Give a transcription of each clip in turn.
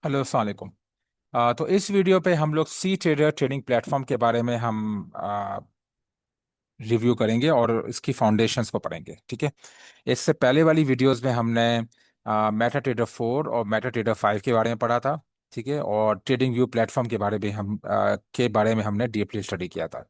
Hello अस्सलाम वालेकुम। तो इस वीडियो पे हम लोग सी ट्रेडर ट्रेडिंग प्लेटफॉर्म के बारे में हम रिव्यू करेंगे और इसकी फाउंडेशंस को पढ़ेंगे। ठीक है। इससे पहले वाली वीडियोस में हमने मेटा ट्रेडर 4 और मेटा ट्रेडर 5 के बारे में पढ़ा था। ठीक है। और ट्रेडिंग व्यू प्लेटफॉर्म के बारे में हमने डीपली स्टडी किया था।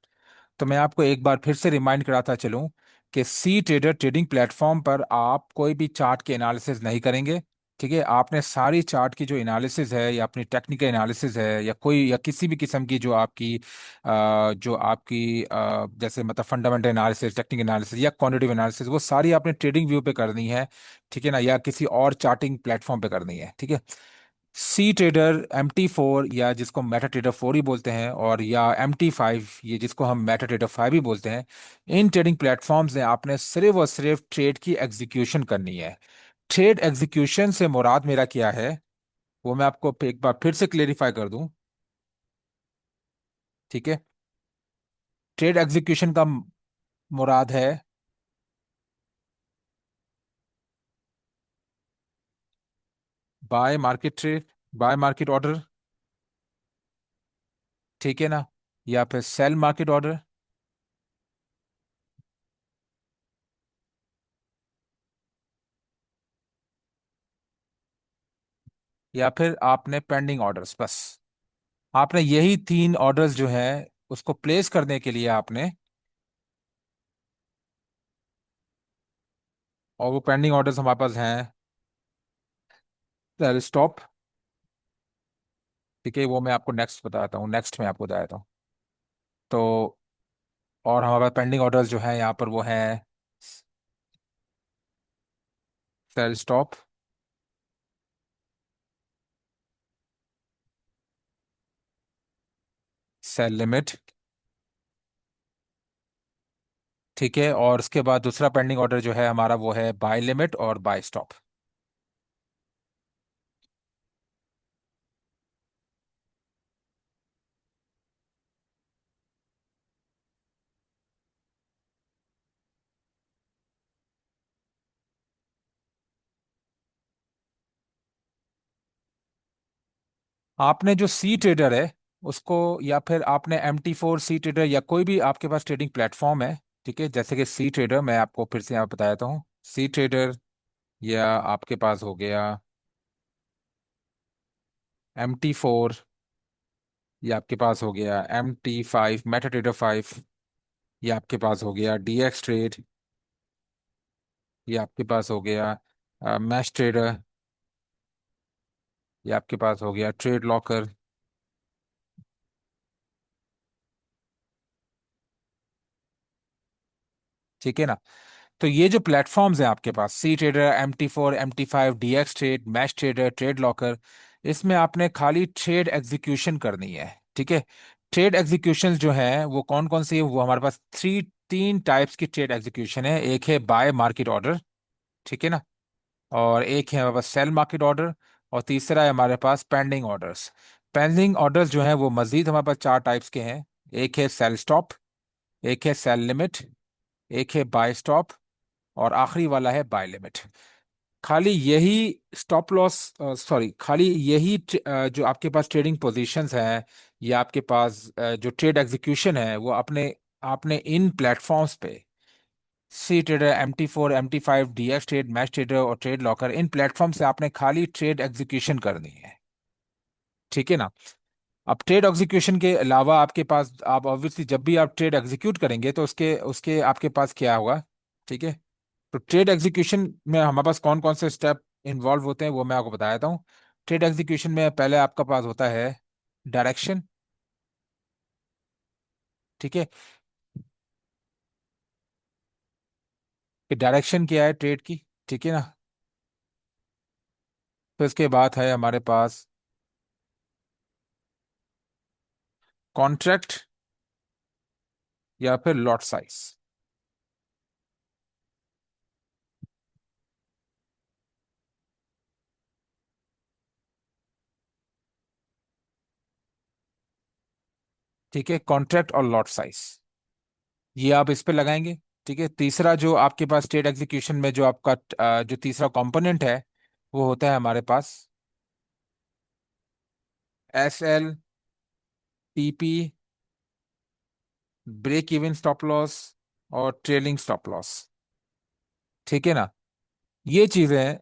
तो मैं आपको एक बार फिर से रिमाइंड कराता चलूं कि सी ट्रेडर ट्रेडिंग प्लेटफॉर्म पर आप कोई भी चार्ट के एनालिसिस नहीं करेंगे। ठीक है। आपने सारी चार्ट की जो एनालिसिस है या अपनी टेक्निकल एनालिसिस है या कोई या किसी भी किस्म की जैसे मतलब फंडामेंटल एनालिसिस, टेक्निकल एनालिसिस या क्वांटिटेटिव एनालिसिस, वो सारी आपने ट्रेडिंग व्यू पे करनी है। ठीक है ना, या किसी और चार्टिंग प्लेटफॉर्म पे करनी है। ठीक है। सी ट्रेडर MT4 या जिसको मेटा ट्रेडर 4 ही बोलते हैं, और या MT5 ये जिसको हम मेटा ट्रेडर 5 ही बोलते हैं, इन ट्रेडिंग प्लेटफॉर्म्स में आपने सिर्फ और सिर्फ ट्रेड की एग्जीक्यूशन करनी है। ट्रेड एग्जीक्यूशन से मुराद मेरा क्या है, वो मैं आपको एक बार फिर से क्लेरिफाई कर दूं। ठीक है। ट्रेड एग्जीक्यूशन का मुराद है bye market trade, bye market order. ठीक है ना, या फिर सेल मार्केट ऑर्डर, या फिर आपने पेंडिंग ऑर्डर्स। बस आपने यही तीन ऑर्डर्स जो है उसको प्लेस करने के लिए आपने, और वो पेंडिंग ऑर्डर्स हमारे पास हैं सेल स्टॉप। ठीक है, वो मैं आपको नेक्स्ट बताता हूँ, नेक्स्ट में आपको बताता हूँ। तो और हमारे पास पेंडिंग ऑर्डर्स जो है यहाँ पर वो है सेल स्टॉप, सेल लिमिट। ठीक है। और उसके बाद दूसरा पेंडिंग ऑर्डर जो है हमारा वो है बाय लिमिट और बाय स्टॉप। आपने जो सी ट्रेडर है उसको, या फिर आपने MT4 सी ट्रेडर या कोई भी आपके पास ट्रेडिंग प्लेटफॉर्म है। ठीक है, जैसे कि सी ट्रेडर मैं आपको फिर से यहाँ बताता हूँ। सी ट्रेडर, या आपके पास हो गया MT4, या आपके पास हो गया MT5 मेटा ट्रेडर 5, या आपके पास हो गया DX ट्रेड, या आपके पास हो गया मैश ट्रेडर, या आपके पास हो गया ट्रेड लॉकर। ठीक है ना। तो ये जो प्लेटफॉर्म्स हैं आपके पास, C trader, MT4, MT5, DX trade, match trader, trade locker, इसमें आपने खाली ट्रेड एग्जीक्यूशन करनी है। ठीक है। ट्रेड एग्जीक्यूशन जो है वो कौन कौन सी है, वो हमारे पास तीन टाइप्स की ट्रेड एग्जीक्यूशन है। एक है बाय मार्केट ऑर्डर। ठीक है ना। और एक है हमारे पास सेल मार्केट ऑर्डर। और तीसरा है हमारे पास पेंडिंग ऑर्डर्स। पेंडिंग ऑर्डर्स जो है वो मजीद हमारे पास चार टाइप्स के हैं। एक है सेल स्टॉप, एक है सेल लिमिट, एक है बाय स्टॉप, और आखिरी वाला है बाय लिमिट। खाली यही स्टॉप लॉस, सॉरी, खाली यही जो आपके पास ट्रेडिंग पोजीशंस हैं, या आपके पास जो ट्रेड एग्जीक्यूशन है, वो अपने आपने इन प्लेटफॉर्म्स पे, C trader, MT4, MT5, DX trade, match trader और ट्रेड लॉकर, इन प्लेटफॉर्म से आपने खाली ट्रेड एग्जीक्यूशन करनी है। ठीक है ना। अब ट्रेड एग्जीक्यूशन के अलावा आपके पास, आप ऑब्वियसली जब भी आप ट्रेड एग्जीक्यूट करेंगे तो उसके उसके आपके पास क्या होगा। ठीक है। तो ट्रेड एग्जीक्यूशन में हमारे पास कौन कौन से स्टेप इन्वॉल्व होते हैं वो मैं आपको बता देता हूँ। ट्रेड एग्जीक्यूशन में पहले आपका पास होता है डायरेक्शन। ठीक है, कि डायरेक्शन क्या है ट्रेड की। ठीक है ना। फिर उसके बाद है हमारे पास कॉन्ट्रैक्ट या फिर लॉट साइज। ठीक है, कॉन्ट्रैक्ट और लॉट साइज, ये आप इस पे लगाएंगे। ठीक है। तीसरा जो आपके पास ट्रेड एग्जीक्यूशन में जो आपका जो तीसरा कंपोनेंट है, वो होता है हमारे पास SL, TP, break even stop loss और ट्रेलिंग स्टॉप लॉस। ठीक है ना? ये चीजें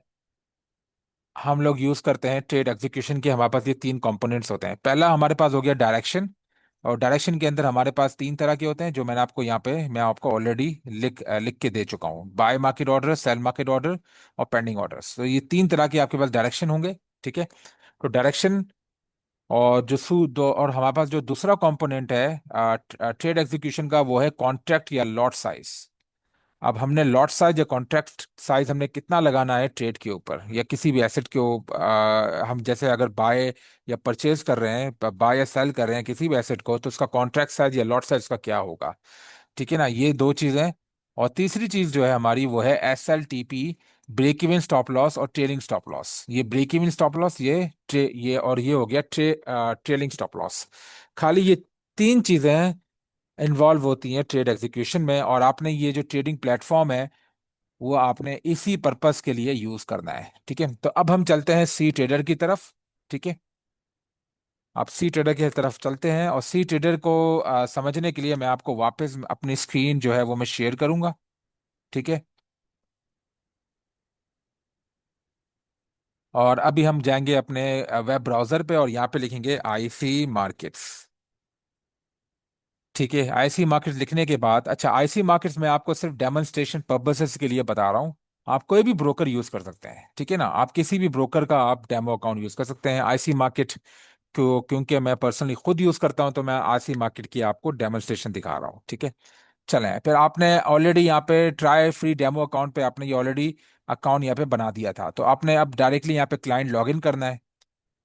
हम लोग यूज करते हैं ट्रेड एग्जीक्यूशन के। हमारे पास ये तीन कंपोनेंट्स होते हैं। पहला हमारे पास हो गया डायरेक्शन। और डायरेक्शन के अंदर हमारे पास तीन तरह के होते हैं, जो मैंने आपको यहाँ पे मैं आपको ऑलरेडी लिख के दे चुका हूँ। Buy market order, sell market order और पेंडिंग ऑर्डर्स। तो ये तीन तरह के आपके पास डायरेक्शन होंगे। ठीक है? तो डायरेक्शन और जो सू दो और हमारे पास जो दूसरा कंपोनेंट है ट्रेड एग्जीक्यूशन का, वो है कॉन्ट्रैक्ट या लॉट साइज। अब हमने लॉट साइज या कॉन्ट्रैक्ट साइज हमने कितना लगाना है ट्रेड के ऊपर या किसी भी एसेट के ऊपर। हम जैसे अगर बाय या परचेज कर रहे हैं, बाय या सेल कर रहे हैं किसी भी एसेट को, तो उसका कॉन्ट्रैक्ट साइज या लॉट साइज का क्या होगा। ठीक है ना? ये दो चीजें। और तीसरी चीज जो है हमारी, वो है SLTP, break even stop loss और ट्रेलिंग स्टॉप लॉस। ये ब्रेक इवन स्टॉप लॉस, ये और ये हो गया ट्रेलिंग स्टॉप लॉस। खाली ये तीन चीजें इन्वॉल्व होती हैं ट्रेड एग्जीक्यूशन में। और आपने ये जो ट्रेडिंग प्लेटफॉर्म है, वो आपने इसी पर्पस के लिए यूज करना है। ठीक है? तो अब हम चलते हैं सी ट्रेडर की तरफ। ठीक है? आप सी ट्रेडर की तरफ चलते हैं, और सी ट्रेडर को समझने के लिए मैं आपको वापस अपनी स्क्रीन जो है वो मैं शेयर करूंगा। ठीक है? और अभी हम जाएंगे अपने वेब ब्राउजर पे, और यहाँ पे लिखेंगे आईसी मार्केट्स। ठीक है? आईसी मार्केट्स लिखने के बाद, अच्छा, आईसी मार्केट्स में आपको सिर्फ डेमोन्स्ट्रेशन पर्पसेस के लिए बता रहा हूँ। आप कोई भी ब्रोकर यूज कर सकते हैं। ठीक है ना? आप किसी भी ब्रोकर का आप डेमो अकाउंट यूज कर सकते हैं। आईसी मार्केट क्योंकि मैं पर्सनली खुद यूज करता हूं, तो मैं आईसी मार्केट की आपको डेमोन्स्ट्रेशन दिखा रहा हूँ। ठीक है? चलें, फिर आपने ऑलरेडी यहाँ पे ट्राई फ्री डेमो अकाउंट पे आपने ये ऑलरेडी अकाउंट यहाँ पे बना दिया था, तो आपने अब डायरेक्टली यहाँ पे क्लाइंट लॉगिन करना है।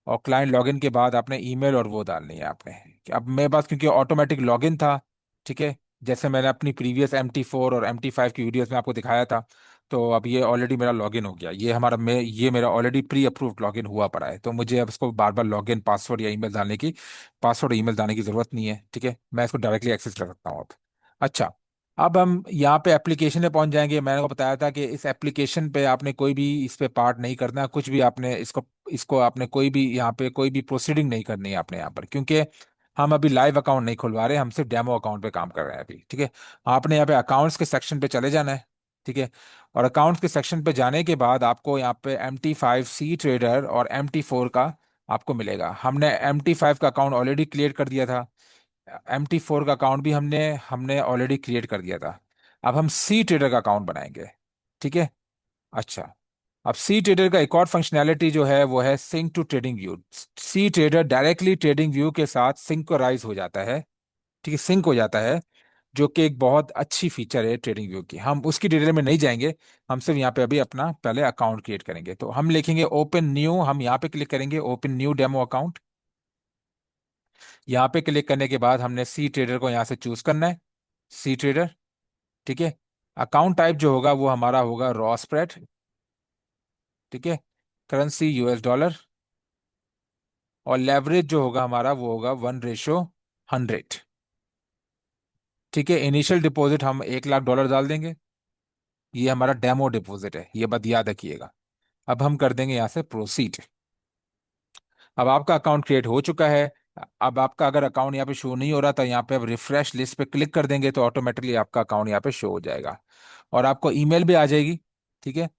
और क्लाइंट लॉगिन के बाद आपने ईमेल और वो डालनी है आपने। कि अब मेरे पास क्योंकि ऑटोमेटिक लॉगिन था। ठीक है? जैसे मैंने अपनी प्रीवियस MT4 और MT5 की वीडियोस में आपको दिखाया था। तो अब ये ऑलरेडी मेरा लॉगिन हो गया। ये मेरा ऑलरेडी प्री अप्रूव्ड लॉगिन हुआ पड़ा है, तो मुझे अब इसको बार बार लॉगिन पासवर्ड या ईमेल डालने की पासवर्ड ईमेल डालने की जरूरत नहीं है। ठीक है? मैं इसको डायरेक्टली एक्सेस कर सकता हूँ अब। अच्छा, अब हम यहाँ पे एप्लीकेशन पे पहुंच जाएंगे। मैंने को बताया था कि इस एप्लीकेशन पे आपने कोई भी इस पे पार्ट नहीं करना, कुछ भी आपने इसको इसको आपने कोई भी यहाँ पे कोई भी प्रोसीडिंग नहीं करनी है आपने यहाँ पर, क्योंकि हम अभी लाइव अकाउंट नहीं खुलवा रहे, हम सिर्फ डेमो अकाउंट पे काम कर रहे हैं अभी। ठीक है? आपने यहाँ पे अकाउंट्स के सेक्शन पे चले जाना है। ठीक है? और अकाउंट्स के सेक्शन पे जाने के बाद आपको यहाँ पे MT5 सी ट्रेडर और MT4 का आपको मिलेगा। हमने MT5 का अकाउंट ऑलरेडी क्लियर कर दिया था। MT4 का अकाउंट भी हमने हमने ऑलरेडी क्रिएट कर दिया था। अब हम सी ट्रेडर का अकाउंट बनाएंगे। ठीक है? अच्छा, अब सी ट्रेडर का एक और फंक्शनैलिटी जो है, वो है sync to trading view. CTrader directly trading view के साथ सिंक्रोनाइज हो जाता है। ठीक है? सिंक हो जाता है, जो कि एक बहुत अच्छी फीचर है ट्रेडिंग व्यू की। हम उसकी डिटेल में नहीं जाएंगे। हम सिर्फ यहाँ पे अभी अपना पहले अकाउंट क्रिएट करेंगे। तो हम लिखेंगे ओपन न्यू, हम यहाँ पे क्लिक करेंगे ओपन न्यू डेमो अकाउंट। यहाँ पे क्लिक करने के बाद हमने सी ट्रेडर को यहाँ से चूज करना है। सी ट्रेडर। ठीक है? अकाउंट टाइप जो होगा वो हमारा होगा रॉ स्प्रेड। ठीक है? Currency US dollar. और लेवरेज जो होगा हमारा, वो होगा 1:100। ठीक है? इनिशियल डिपॉजिट हम $1 लाख डाल देंगे। ये हमारा डेमो डिपॉजिट है, ये बात याद रखिएगा। अब हम कर देंगे यहाँ से प्रोसीड। अब आपका अकाउंट क्रिएट हो चुका है। अब आपका अगर अकाउंट यहाँ पे शो नहीं हो रहा, तो यहाँ पे अब रिफ्रेश लिस्ट पे क्लिक कर देंगे, तो ऑटोमेटिकली आपका अकाउंट यहाँ पे शो हो जाएगा। और आपको ईमेल भी आ जाएगी। ठीक है?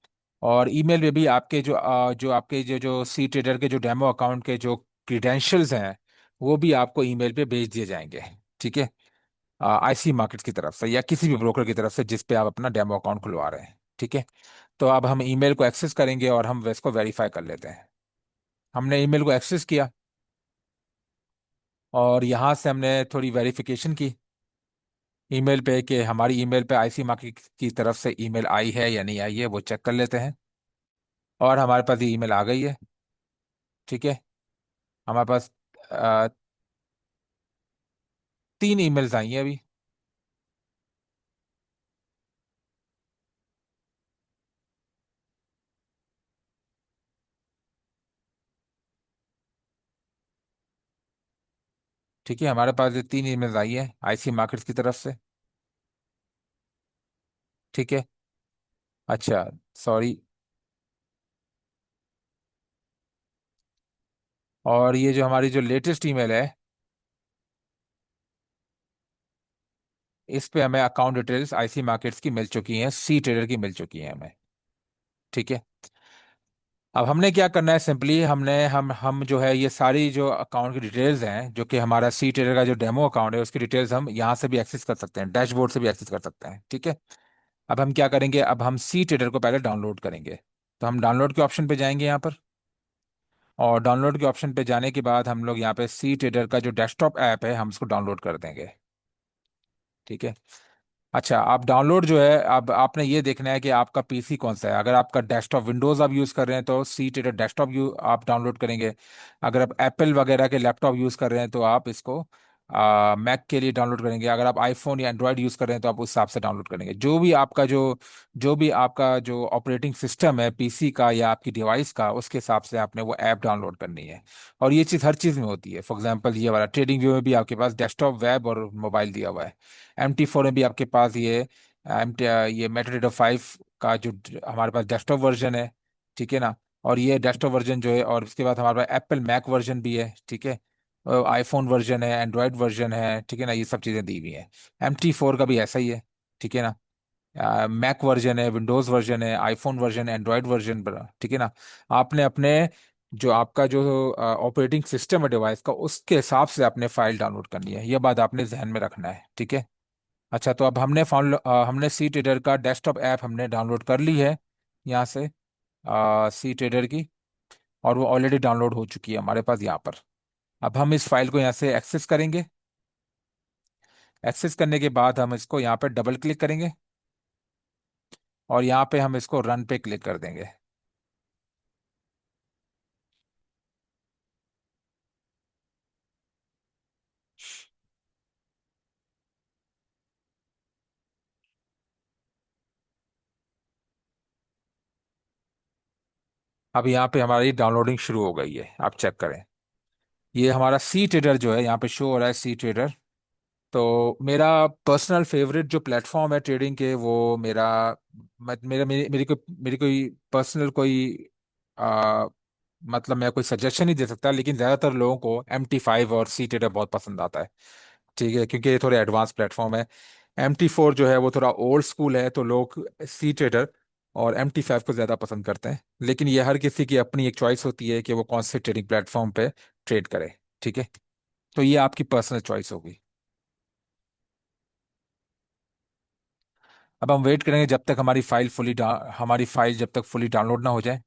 और ईमेल में भी आपके जो आपके जो सी ट्रेडर के जो डेमो अकाउंट के जो क्रीडेंशियल्स हैं, वो भी आपको ईमेल पे भेज दिए जाएंगे। ठीक है? आईसी मार्केट्स की तरफ से या किसी भी ब्रोकर की तरफ से जिस पे आप अपना डेमो अकाउंट खुलवा रहे हैं। ठीक है? तो अब हम ईमेल को एक्सेस करेंगे और हम इसको वेरीफाई कर लेते हैं। हमने ईमेल को एक्सेस किया, और यहाँ से हमने थोड़ी वेरिफिकेशन की ईमेल पे कि हमारी ईमेल पे आईसी मार्केट की तरफ से ईमेल आई है या नहीं आई है, वो चेक कर लेते हैं। और हमारे पास ये ईमेल आ गई है। ठीक है? हमारे पास अ, 3 ईमेल्स आई हैं अभी। ठीक है? हमारे पास ये 3 ईमेल्स आई हैं आईसी मार्केट्स की तरफ से। ठीक है? अच्छा, सॉरी। और ये जो हमारी जो लेटेस्ट ईमेल है, इस पे हमें अकाउंट डिटेल्स आईसी मार्केट्स की मिल चुकी हैं, सी ट्रेडर की मिल चुकी हैं हमें। ठीक है। अब हमने क्या करना है, सिंपली हम जो है ये सारी जो अकाउंट की डिटेल्स हैं, जो कि हमारा सी ट्रेडर का जो डेमो अकाउंट है उसकी डिटेल्स हम यहाँ से भी एक्सेस कर सकते हैं, डैशबोर्ड से भी एक्सेस कर सकते हैं। ठीक है। अब हम क्या करेंगे, अब हम सी ट्रेडर को पहले डाउनलोड करेंगे। तो हम डाउनलोड के ऑप्शन पे जाएंगे यहाँ पर, और डाउनलोड के ऑप्शन पे जाने के बाद हम लोग यहाँ पे सी ट्रेडर का जो डेस्कटॉप ऐप है हम उसको डाउनलोड कर देंगे। ठीक है। अच्छा, आप डाउनलोड जो है, अब आपने ये देखना है कि आपका पीसी कौन सा है। अगर आपका डेस्कटॉप विंडोज आप यूज़ कर रहे हैं तो सी टेडर डेस्कटॉप यू आप डाउनलोड करेंगे। अगर आप एप्पल वगैरह के लैपटॉप यूज़ कर रहे हैं तो आप इसको मैक के लिए डाउनलोड करेंगे। अगर आप आईफोन या एंड्रॉयड यूज़ कर रहे हैं तो आप उस हिसाब से डाउनलोड करेंगे। जो भी आपका जो ऑपरेटिंग सिस्टम है पीसी का या आपकी डिवाइस का, उसके हिसाब से आपने वो ऐप डाउनलोड करनी है। और ये चीज़ हर चीज़ में होती है। फॉर एग्जांपल ये वाला ट्रेडिंग व्यू में भी आपके पास डेस्कटॉप, वेब और मोबाइल दिया हुआ है। MT4 में भी आपके पास ये मेटाडेटा 5 का जो हमारे पास डेस्कटॉप वर्जन है। ठीक है ना। और ये डेस्कटॉप वर्जन जो है, और उसके बाद हमारे पास एप्पल मैक वर्जन भी है। ठीक है। आईफोन वर्जन है, एंड्रॉयड वर्जन है। ठीक है ना, ये सब चीज़ें दी हुई हैं। MT4 का भी ऐसा ही है। ठीक है ना। मैक वर्जन है, विंडोज वर्जन है, आईफोन वर्जन, एंड्रॉयड वर्जन। ठीक है ना। आपने अपने जो आपका जो ऑपरेटिंग सिस्टम है डिवाइस का, उसके हिसाब से आपने फाइल डाउनलोड करनी है। यह बात आपने जहन में रखना है। ठीक है। अच्छा, तो अब हमने सी ट्रेडर का डेस्कटॉप ऐप हमने डाउनलोड कर ली है यहाँ से, सी ट्रेडर की। और वो ऑलरेडी डाउनलोड हो चुकी है हमारे पास यहाँ पर। अब हम इस फाइल को यहाँ से एक्सेस करेंगे। एक्सेस करने के बाद हम इसको यहाँ पर डबल क्लिक करेंगे, और यहाँ पे हम इसको रन पे क्लिक कर देंगे। अब यहाँ पे हमारी डाउनलोडिंग शुरू हो गई है, आप चेक करें। ये हमारा सी ट्रेडर जो है यहाँ पे शो हो रहा है, सी ट्रेडर। तो मेरा पर्सनल फेवरेट जो प्लेटफॉर्म है ट्रेडिंग के, वो मेरा मत- मेरा मेरी मेरी कोई पर्सनल कोई आ, मतलब मैं कोई सजेशन नहीं दे सकता, लेकिन ज़्यादातर लोगों को MT5 और सी ट्रेडर बहुत पसंद आता है। ठीक है, क्योंकि ये थोड़े एडवांस प्लेटफॉर्म है। MT4 जो है वो थोड़ा ओल्ड स्कूल है, तो लोग सी ट्रेडर और MT5 को ज़्यादा पसंद करते हैं। लेकिन ये हर किसी की अपनी एक चॉइस होती है कि वो कौन से ट्रेडिंग प्लेटफॉर्म पे ट्रेड करे। ठीक है। तो ये आपकी पर्सनल चॉइस होगी। अब हम वेट करेंगे जब तक हमारी फाइल जब तक फुली डाउनलोड ना हो जाए।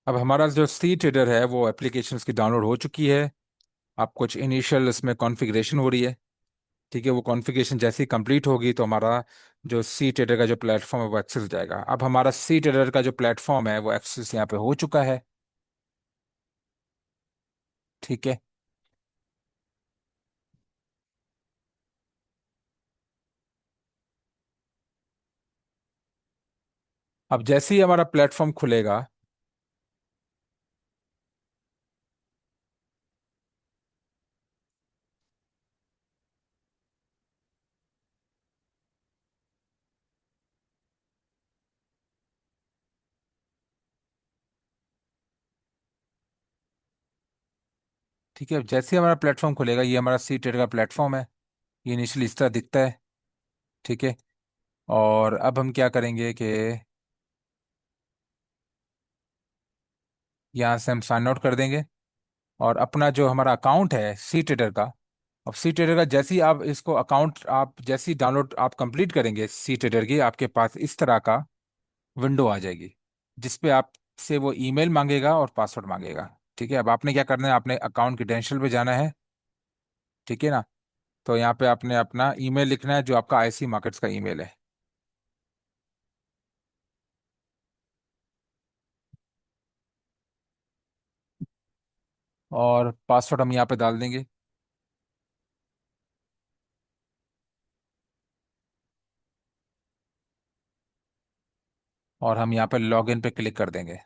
अब हमारा जो सी ट्रेडर है वो एप्लीकेशन की डाउनलोड हो चुकी है। अब कुछ इनिशियल इसमें कॉन्फ़िगरेशन हो रही है। ठीक है, वो कॉन्फ़िगरेशन जैसे ही कंप्लीट होगी तो हमारा जो सी ट्रेडर का जो प्लेटफॉर्म है वो एक्सेस हो जाएगा। अब हमारा सी ट्रेडर का जो प्लेटफॉर्म है वो एक्सेस यहाँ पे हो चुका है। ठीक है। अब जैसे ही हमारा प्लेटफॉर्म खुलेगा। ठीक है, अब जैसे ही हमारा प्लेटफॉर्म खुलेगा, ये हमारा सी ट्रेड का प्लेटफॉर्म है। ये इनिशियली इस तरह दिखता है। ठीक है। और अब हम क्या करेंगे कि यहाँ से हम साइन आउट कर देंगे। और अपना जो हमारा अकाउंट है सी ट्रेडर का, अब सी ट्रेडर का जैसे ही आप इसको अकाउंट आप जैसे ही डाउनलोड आप कंप्लीट करेंगे सी ट्रेडर की, आपके पास इस तरह का विंडो आ जाएगी, जिसपे आप से वो ईमेल मांगेगा और पासवर्ड मांगेगा। ठीक है, अब आपने क्या करना है, आपने अकाउंट क्रेडेंशियल पे जाना है। ठीक है ना। तो यहाँ पे आपने अपना ईमेल लिखना है, जो आपका आईसी मार्केट्स का ईमेल है। और पासवर्ड हम यहाँ पे डाल देंगे। और हम यहाँ पे लॉग इन पे क्लिक कर देंगे।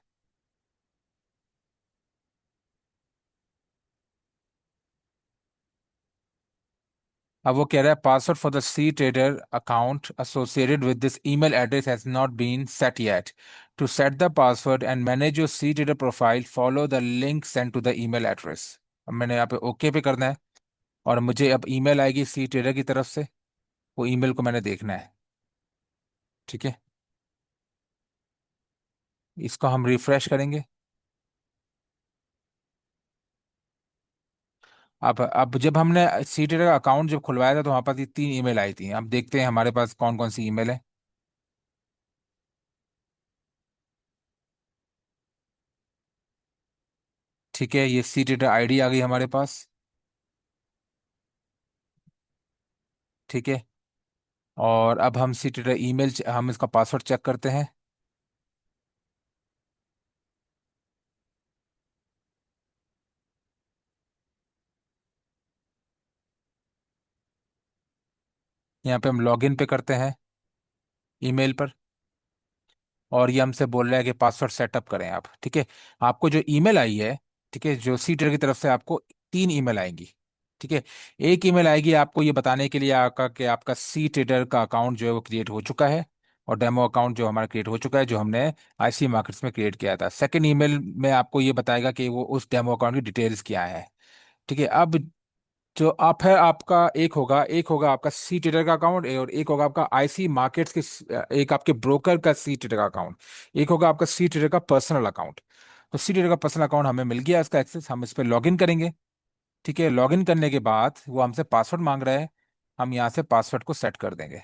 अब वो कह रहा है password for the cTrader account associated with this email address has not been set yet. To set the password and manage your cTrader profile follow the link send to the email address. अब मैंने यहाँ पे okay पे करना है। और मुझे अब ईमेल आएगी सी ट्रेडर की तरफ से। वो ईमेल को मैंने देखना है। ठीक है। इसको हम रिफ्रेश करेंगे। अब जब हमने सी ट्रेडर का अकाउंट जब खुलवाया था, तो वहाँ पास ये 3 ईमेल आई थी। अब देखते हैं हमारे पास कौन कौन सी ईमेल है। ठीक है, ये सी ट्रेडर आईडी आ गई हमारे पास। ठीक है। और अब हम सी ट्रेडर ईमेल हम इसका पासवर्ड चेक करते हैं। यहाँ पे हम लॉगिन पे करते हैं ईमेल पर। और ये हमसे बोल रहा है कि पासवर्ड सेटअप करें आप। ठीक है। आपको जो ईमेल आई है, ठीक है, जो सी ट्रेडर की तरफ से आपको 3 ईमेल आएंगी। ठीक है। एक ईमेल आएगी आपको ये बताने के लिए आपका कि आपका सी ट्रेडर का अकाउंट जो है वो क्रिएट हो चुका है। और डेमो अकाउंट जो हमारा क्रिएट हो चुका है, जो हमने आईसी मार्केट्स में क्रिएट किया था। सेकंड ईमेल में आपको ये बताएगा कि वो उस डेमो अकाउंट की डिटेल्स क्या है। ठीक है। अब जो आप है आपका एक होगा आपका सी ट्रेडर का अकाउंट, और एक होगा आपका आईसी मार्केट्स के एक आपके ब्रोकर का सी ट्रेडर का अकाउंट। एक होगा आपका सी ट्रेडर का पर्सनल अकाउंट। तो सी ट्रेडर का पर्सनल अकाउंट हमें मिल गया, इसका एक्सेस हम इस पर लॉग इन करेंगे। ठीक है, लॉग इन करने के बाद वो हमसे पासवर्ड मांग रहा है। हम यहाँ से पासवर्ड को सेट कर देंगे।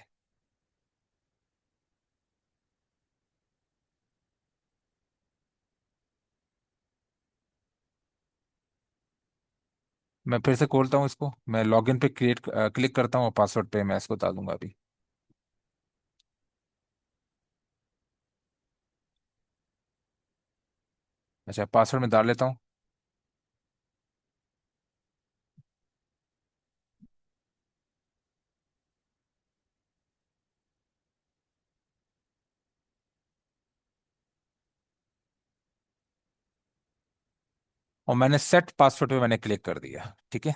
मैं फिर से खोलता हूँ इसको, मैं लॉग इन पे क्लिक करता हूँ और पासवर्ड पे मैं इसको डाल दूंगा अभी। अच्छा, पासवर्ड में डाल लेता हूँ। और मैंने सेट पासवर्ड पे मैंने क्लिक कर दिया। ठीक है।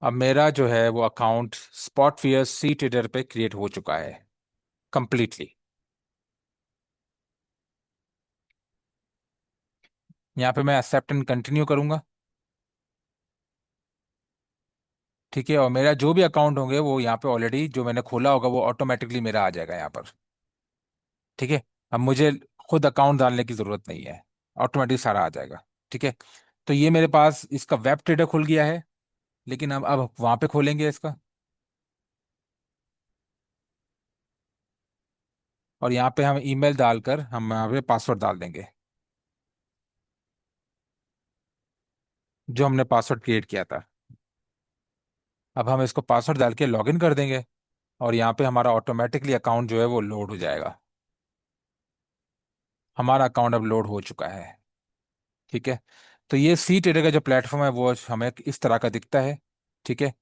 अब मेरा जो है वो अकाउंट स्पॉटफियर सी ट्रेडर पे क्रिएट हो चुका है कंप्लीटली। यहाँ पे मैं एक्सेप्ट एंड कंटिन्यू करूंगा। ठीक है। और मेरा जो भी अकाउंट होंगे वो यहाँ पे ऑलरेडी जो मैंने खोला होगा वो ऑटोमेटिकली मेरा आ जाएगा यहाँ पर। ठीक है। अब मुझे खुद अकाउंट डालने की जरूरत नहीं है, ऑटोमेटिक सारा आ जाएगा। ठीक है। तो ये मेरे पास इसका वेब ट्रेडर खुल गया है। लेकिन अब वहां पे खोलेंगे इसका। और यहाँ पे हम ईमेल डालकर हम यहाँ पे पासवर्ड डाल देंगे, जो हमने पासवर्ड क्रिएट किया था। अब हम इसको पासवर्ड डाल के लॉगिन कर देंगे। और यहाँ पे हमारा ऑटोमेटिकली अकाउंट जो है वो लोड हो जाएगा। हमारा अकाउंट अब लोड हो चुका है। ठीक है। तो ये सी ट्रेडर का जो प्लेटफॉर्म है वो हमें इस तरह का दिखता है। ठीक है।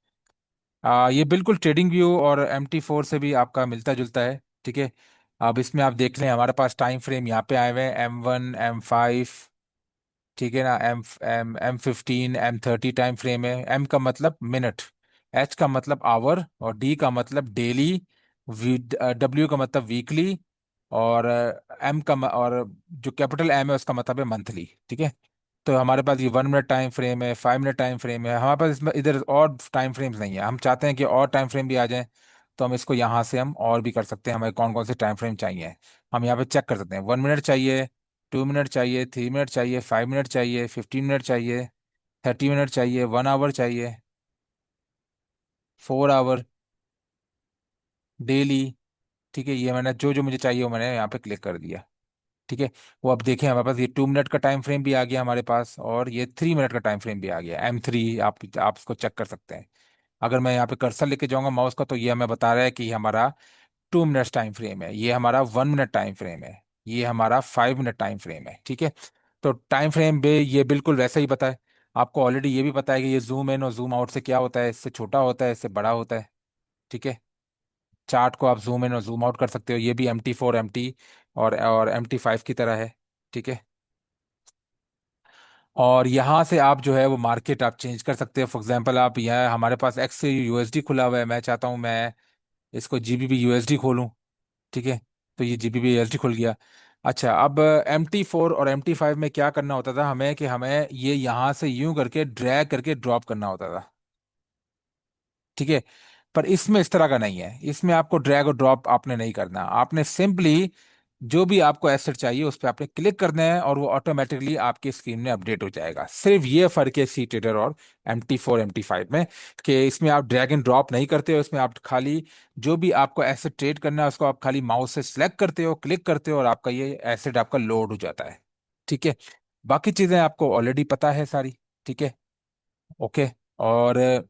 ये बिल्कुल ट्रेडिंग व्यू और MT4 से भी आपका मिलता जुलता है। ठीक है। अब इसमें आप देख लें, हमारे पास टाइम फ्रेम यहाँ पे आए हुए हैं M1, M5। ठीक है ना, M15, M30 टाइम फ्रेम है। M का मतलब मिनट, H का मतलब आवर, और D का मतलब डेली, W का मतलब वीकली, और और जो कैपिटल M है उसका मतलब है मंथली। ठीक है। तो हमारे पास ये 1 मिनट टाइम फ्रेम है, 5 मिनट टाइम फ्रेम है। हमारे पास इसमें इधर और टाइम फ्रेम्स नहीं है। हम चाहते हैं कि और टाइम फ्रेम भी आ जाएं, तो हम इसको यहाँ से हम और भी कर सकते हैं। हमें कौन कौन से टाइम फ्रेम चाहिए, हम यहाँ पे चेक कर सकते हैं। 1 मिनट चाहिए, 2 मिनट चाहिए, 3 मिनट चाहिए, 5 मिनट चाहिए, 15 मिनट चाहिए, 30 मिनट चाहिए, 1 आवर चाहिए, 4 आवर, डेली। ठीक है, ये मैंने जो जो मुझे चाहिए वो मैंने यहाँ पे क्लिक कर दिया। ठीक है। वो अब देखें, हमारे पास ये 2 मिनट का टाइम फ्रेम भी आ गया हमारे पास, और ये 3 मिनट का टाइम फ्रेम भी आ गया, M3। आप इसको चेक कर सकते हैं। अगर मैं यहाँ पे कर्सर लेके जाऊंगा माउस का, तो ये हमें बता रहा है कि ये हमारा 2 मिनट टाइम फ्रेम है, ये हमारा 1 मिनट टाइम फ्रेम है, ये हमारा 5 मिनट टाइम फ्रेम है। ठीक है। तो टाइम फ्रेम बे ये बिल्कुल वैसा ही पता है। आपको ऑलरेडी ये भी पता है कि ये जूम इन और जूम आउट से क्या होता है, इससे छोटा होता है, इससे बड़ा होता है। ठीक है। चार्ट को आप जूम इन और जूम आउट कर सकते हो। ये भी MT4, MT और MT5 की तरह है। ठीक है। और यहाँ से आप जो है वो मार्केट आप चेंज कर सकते हो। फॉर एग्जांपल, आप यहाँ हमारे पास एक्स से USD खुला हुआ है, मैं चाहता हूँ मैं इसको GBP USD खोलूँ। ठीक है। तो ये GBP USD खुल गया। अच्छा, अब MT4 और MT5 में क्या करना होता था हमें, कि हमें ये यहाँ से यूं करके ड्रैग करके ड्रॉप करना होता था। ठीक है। पर इसमें इस तरह का नहीं है, इसमें आपको ड्रैग और ड्रॉप आपने नहीं करना। आपने सिंपली जो भी आपको एसेट चाहिए उस पर आपने क्लिक करना है, और वो ऑटोमेटिकली आपकी स्क्रीन में अपडेट हो जाएगा। सिर्फ ये फर्क है सी ट्रेडर और MT4, MT5 में, कि इसमें आप ड्रैग एंड ड्रॉप नहीं करते हो। इसमें आप खाली जो भी आपको एसेट ट्रेड करना है उसको आप खाली माउस से सिलेक्ट करते हो, क्लिक करते हो, और आपका ये एसेट आपका लोड हो जाता है। ठीक है। बाकी चीजें आपको ऑलरेडी पता है सारी। ठीक है। ओके। और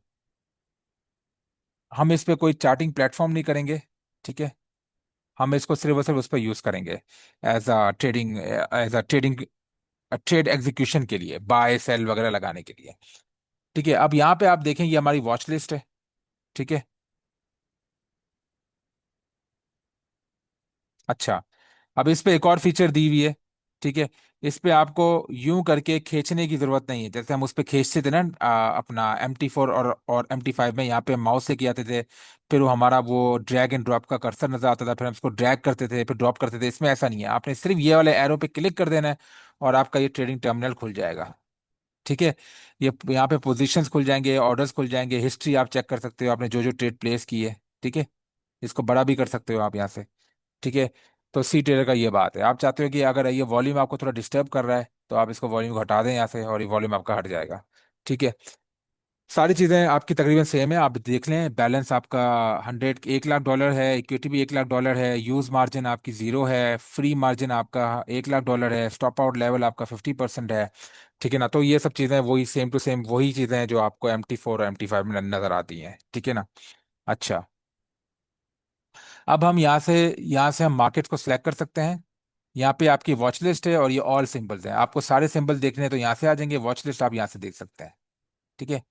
हम इस पे कोई चार्टिंग प्लेटफॉर्म नहीं करेंगे। ठीक है। हम इसको सिर्फ और सिर्फ उस पर यूज करेंगे as a trading trade execution के लिए, बाय सेल वगैरह लगाने के लिए। ठीक है। अब यहाँ पे आप देखें, ये हमारी वॉच लिस्ट है। ठीक है। अच्छा, अब इस पे एक और फीचर दी हुई है। ठीक है। इस पे आपको यूं करके खींचने की जरूरत नहीं है, जैसे हम उस पे खींचते थे ना अपना MT4 और MT5 में, यहाँ पे माउस लेके आते थे, फिर वो हमारा वो ड्रैग एंड ड्रॉप का कर्सर नजर आता था, फिर हम उसको ड्रैग करते थे, फिर ड्रॉप करते थे। इसमें ऐसा नहीं है, आपने सिर्फ ये वाले एरो पे क्लिक कर देना है, और आपका ये ट्रेडिंग टर्मिनल खुल जाएगा। ठीक है। ये यहाँ पे पोजीशंस खुल जाएंगे, ऑर्डर्स खुल जाएंगे, हिस्ट्री आप चेक कर सकते हो आपने जो जो ट्रेड प्लेस की है। ठीक है। इसको बड़ा भी कर सकते हो आप यहाँ से। ठीक है। तो सी टेलर का ये बात है, आप चाहते हो कि अगर ये वॉल्यूम आपको थोड़ा डिस्टर्ब कर रहा है, तो आप इसको वॉल्यूम घटा दें यहाँ से, और ये वॉल्यूम आपका हट जाएगा। ठीक है। सारी चीज़ें आपकी तकरीबन सेम है, आप देख लें। बैलेंस आपका 1 लाख डॉलर है, इक्विटी भी 1 लाख डॉलर है, यूज मार्जिन आपकी 0 है, फ्री मार्जिन आपका 1 लाख डॉलर है, स्टॉप आउट लेवल आपका 50% है। ठीक है ना। तो ये सब चीज़ें वही सेम टू सेम वही चीज़ें हैं जो आपको MT4 और MT5 में नजर आती हैं। ठीक है ना। अच्छा, अब हम यहाँ से हम मार्केट्स को सिलेक्ट कर सकते हैं। यहाँ पे आपकी वॉच लिस्ट है, और ये ऑल सिंबल्स हैं। आपको सारे सिंबल देखने हैं तो यहाँ से आ जाएंगे, वॉच लिस्ट आप यहाँ से देख सकते हैं। ठीक है।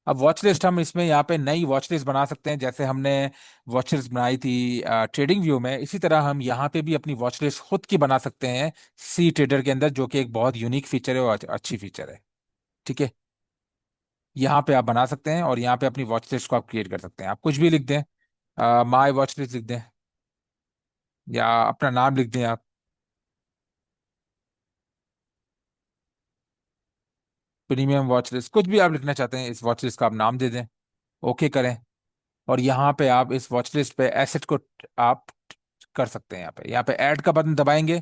अब वॉच लिस्ट हम इसमें यहाँ पे नई वॉच लिस्ट बना सकते हैं, जैसे हमने वॉच लिस्ट बनाई थी ट्रेडिंग व्यू में, इसी तरह हम यहाँ पे भी अपनी वॉच लिस्ट खुद की बना सकते हैं सी ट्रेडर के अंदर, जो कि एक बहुत यूनिक फीचर है और अच्छी फीचर है। ठीक है। यहाँ पे आप बना सकते हैं, और यहाँ पे अपनी वॉच लिस्ट को आप क्रिएट कर सकते हैं। आप कुछ भी लिख दें, माई वॉच लिस्ट लिख दें, या अपना नाम लिख दें आप, प्रीमियम वॉच लिस्ट, कुछ भी आप लिखना चाहते हैं इस वॉच लिस्ट का आप नाम दे दें। ओके करें। और यहाँ पे आप इस वॉच लिस्ट पे एसेट को आप कर सकते हैं। यहाँ पे ऐड का बटन दबाएंगे,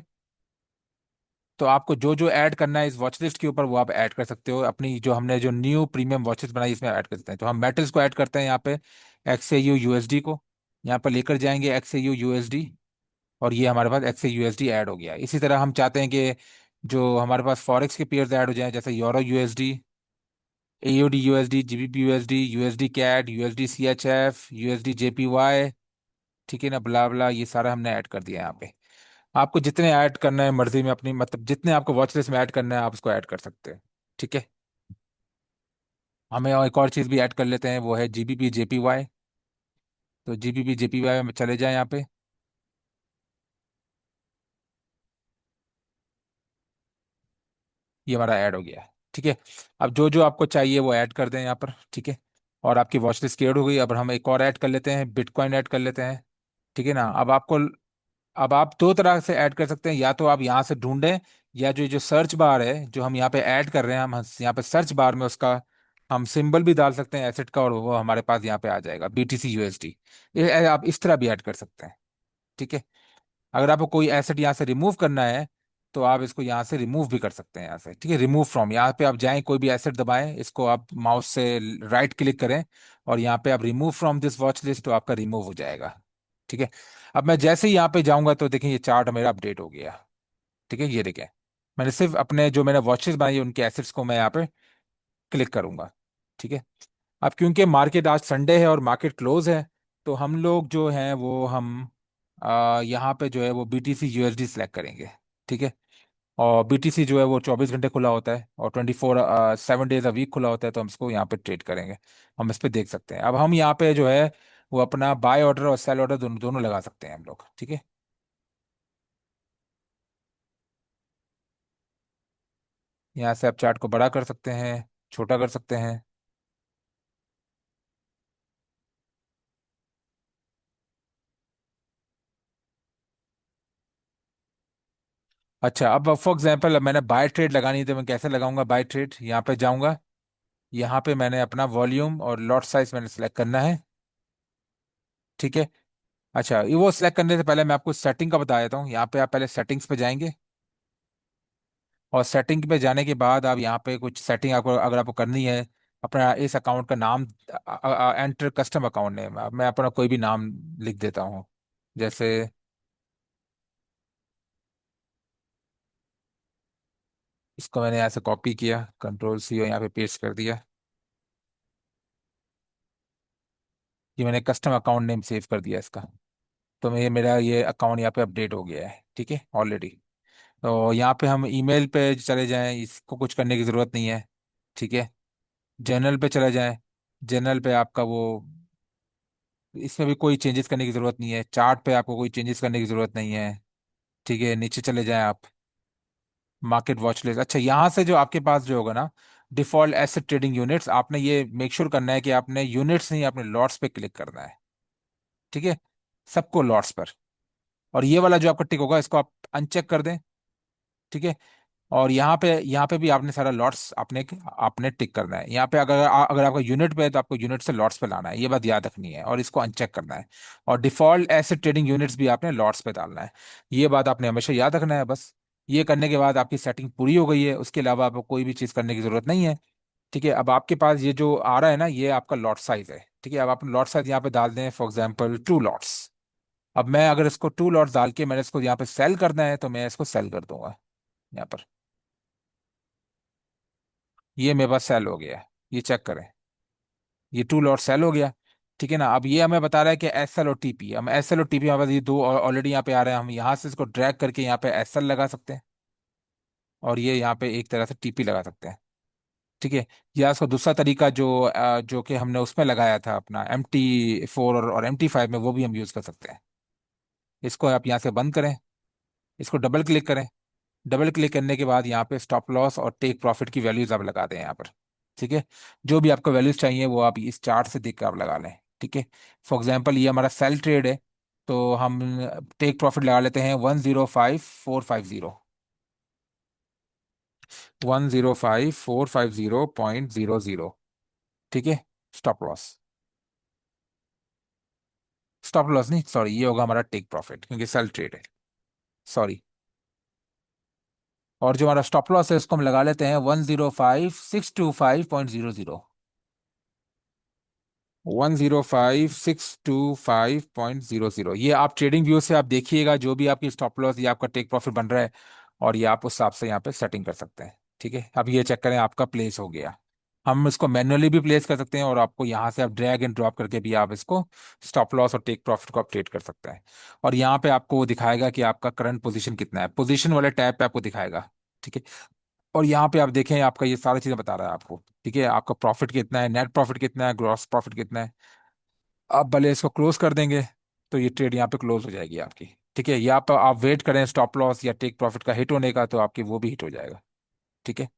तो आपको जो जो ऐड करना है इस वॉच लिस्ट के ऊपर वो आप ऐड कर सकते हो। अपनी जो हमने जो न्यू प्रीमियम वॉचेस बनाई इसमें ऐड कर सकते हैं। तो हम मेटल्स को ऐड करते हैं यहाँ पे, XAU USD को यहाँ पर लेकर जाएंगे, XAU USD, और ये हमारे पास XAU USD ऐड हो गया। इसी तरह हम चाहते हैं कि जो हमारे पास फॉरेक्स के पेयर्स ऐड हो जाएं, जैसे EURUSD, AUD USD, GBP USD, USD CAD, USD CHF, USD JPY। ठीक है ना, ब्ला ब्ला, ये सारा हमने ऐड कर दिया यहाँ पे। आपको जितने ऐड करना है मर्जी में अपनी, मतलब जितने आपको वॉच लिस्ट में ऐड करना है आप उसको ऐड कर सकते हैं। ठीक है। हमें और एक और चीज़ भी ऐड कर लेते हैं, वो है जीबीपी जेपीवाई। तो जीबीपी जेपीवाई में चले जाएं यहाँ पे। ये हमारा ऐड हो गया है। ठीक है। अब जो जो आपको चाहिए वो ऐड कर दें यहाँ पर। ठीक है। और आपकी वॉच लिस्ट क्लियर हो गई। अब हम एक और ऐड कर लेते हैं, बिटकॉइन ऐड कर लेते हैं। ठीक है ना। अब आप दो तरह से ऐड कर सकते हैं, या तो आप यहाँ से ढूंढें, या जो जो सर्च बार है जो हम यहाँ पे ऐड कर रहे हैं, हम यहाँ पे सर्च बार में उसका हम सिंबल भी डाल सकते हैं एसेट का, और वो हमारे पास यहाँ पे आ जाएगा बीटीसी यूएसडी। ये आप इस तरह भी ऐड कर सकते हैं। ठीक है। अगर आपको कोई एसेट यहाँ से रिमूव करना है तो आप इसको यहाँ से रिमूव भी कर सकते हैं यहाँ से। ठीक है। रिमूव फ्रॉम, यहाँ पे आप जाएं, कोई भी एसेट दबाएं, इसको आप माउस से राइट क्लिक करें और यहाँ पे आप remove from this watch list, तो आपका रिमूव हो जाएगा। ठीक है। अब मैं जैसे ही यहाँ पे जाऊंगा तो देखें ये चार्ट मेरा अपडेट हो गया। ठीक है। ये देखें, मैंने सिर्फ अपने जो मैंने वॉचेस बनाई है, उनके एसेट्स को मैं यहाँ पे क्लिक करूंगा। ठीक है। अब क्योंकि मार्केट आज संडे है और मार्केट क्लोज है, तो हम लोग जो हैं वो हम यहाँ पे जो है वो बीटीसी यूएसडी सेलेक्ट करेंगे। ठीक है। और बीटीसी जो है वो 24 घंटे खुला होता है और 7 डेज अ वीक खुला होता है, तो हम इसको यहाँ पे ट्रेड करेंगे। हम इस पे देख सकते हैं। अब हम यहाँ पे जो है वो अपना बाय ऑर्डर और सेल ऑर्डर दोनों दोनों लगा सकते हैं हम लोग। ठीक है। यहाँ से आप चार्ट को बड़ा कर सकते हैं, छोटा कर सकते हैं। अच्छा, अब फॉर एग्जांपल मैंने बाय ट्रेड लगानी है, तो मैं कैसे लगाऊंगा बाय ट्रेड? यहाँ पे जाऊंगा, यहाँ पे मैंने अपना वॉल्यूम और लॉट साइज मैंने सेलेक्ट करना है। ठीक है। अच्छा, ये वो सिलेक्ट करने से पहले मैं आपको सेटिंग का बता देता हूँ। यहाँ पे आप पहले सेटिंग्स पे जाएंगे, और सेटिंग पे जाने के बाद आप यहाँ पे कुछ सेटिंग आपको अगर आपको करनी है, अपना इस अकाउंट का नाम एंटर कस्टम अकाउंट नेम, मैं अपना कोई भी नाम लिख देता हूँ। जैसे इसको मैंने यहाँ से कॉपी किया, कंट्रोल C और यहाँ पे पेस्ट कर दिया। ये मैंने कस्टम अकाउंट नेम सेव कर दिया इसका। तो मैं ये मेरा ये अकाउंट यहाँ पे अपडेट हो गया है। ठीक है ऑलरेडी। तो यहाँ पे हम ईमेल पे चले जाएं, इसको कुछ करने की ज़रूरत नहीं है। ठीक है। जर्नल पे चले जाएं। जर्नल पे आपका वो, इसमें भी कोई चेंजेस करने की ज़रूरत नहीं है। चार्ट पे आपको कोई चेंजेस करने की ज़रूरत नहीं है। ठीक है। नीचे चले जाएं आप, मार्केट वॉच लिस्ट। अच्छा, यहाँ से जो आपके पास जो होगा ना, डिफॉल्ट एसेट ट्रेडिंग यूनिट्स, आपने ये मेक श्योर करना है कि आपने यूनिट्स नहीं, आपने लॉट्स पे क्लिक करना है। ठीक है। सबको लॉट्स पर। और ये वाला जो आपका टिक होगा इसको आप अनचेक कर दें। ठीक है। और यहाँ पे भी आपने सारा लॉट्स आपने आपने टिक करना है। यहाँ पे अगर अगर आपका यूनिट पे है तो आपको यूनिट से लॉट्स पे लाना है, ये बात याद रखनी है, और इसको अनचेक करना है। और डिफॉल्ट एसेट ट्रेडिंग यूनिट्स भी आपने लॉट्स पे डालना है। ये बात आपने हमेशा याद रखना है बस। ये करने के बाद आपकी सेटिंग पूरी हो गई है, उसके अलावा आपको कोई भी चीज़ करने की जरूरत नहीं है। ठीक है। अब आपके पास ये जो आ रहा है ना, ये आपका लॉट साइज है। ठीक है। अब आप लॉट साइज यहाँ पे डाल दें, फॉर एग्जाम्पल 2 लॉट्स। अब मैं अगर इसको 2 लॉट्स डाल के मैंने इसको यहाँ पे सेल करना है, तो मैं इसको सेल कर दूंगा यहाँ पर। ये मेरे पास सेल हो गया है, ये चेक करें। ये 2 लॉट सेल हो गया। ठीक है ना। अब ये हमें बता रहा है कि एस एल और टीपी, हम एस एल और टीपी हमारे पास ये दो ऑलरेडी यहाँ पे आ रहे हैं, हम यहाँ से इसको ड्रैग करके यहाँ पे एस एल लगा सकते हैं, और ये यहाँ पे एक तरह से टीपी लगा सकते हैं। ठीक है। या इसका दूसरा तरीका जो कि हमने उसमें लगाया था अपना MT4 और MT5 में, वो भी हम यूज कर सकते हैं। इसको आप यहाँ से बंद करें, इसको डबल क्लिक करें। डबल क्लिक करने के बाद यहाँ पे स्टॉप लॉस और टेक प्रॉफिट की वैल्यूज आप लगा दें यहाँ पर। ठीक है। जो भी आपको वैल्यूज चाहिए वो आप इस चार्ट से देख कर आप लगा लें। ठीक है। फॉर एग्जांपल ये हमारा सेल ट्रेड है, तो हम टेक प्रॉफिट लगा लेते हैं 105450। 105450.00। ठीक है। स्टॉप लॉस, स्टॉप लॉस नहीं, सॉरी, ये होगा हमारा टेक प्रॉफिट क्योंकि सेल ट्रेड है। सॉरी। और जो हमारा स्टॉप लॉस है उसको हम लगा लेते हैं 105625.00। 105625.00, ये आप ट्रेडिंग व्यू से आप देखिएगा जो भी आपकी स्टॉप लॉस या आपका टेक प्रॉफिट बन रहा है, और ये आप उस हिसाब से यहाँ पे सेटिंग कर सकते हैं। ठीक है। अब ये चेक करें, आपका प्लेस हो गया। हम इसको मैन्युअली भी प्लेस कर सकते हैं, और आपको यहाँ से आप ड्रैग एंड ड्रॉप करके भी आप इसको स्टॉप लॉस और टेक प्रॉफिट को अपडेट कर सकते हैं। और यहाँ पे आपको वो दिखाएगा कि आपका करंट पोजीशन कितना है, पोजीशन वाले टैब पे आपको दिखाएगा। ठीक है। और यहाँ पे आप देखें, आपका ये सारी चीजें बता रहा है आपको। ठीक है, आपका प्रॉफिट कितना है, नेट प्रॉफिट कितना है, ग्रॉस प्रॉफिट कितना है। आप भले इसको क्लोज कर देंगे तो ये ट्रेड यहाँ पे क्लोज हो जाएगी आपकी। ठीक है, या आप वेट करें स्टॉप लॉस या टेक प्रॉफिट का हिट होने का, तो आपकी वो भी हिट हो जाएगा। ठीक है।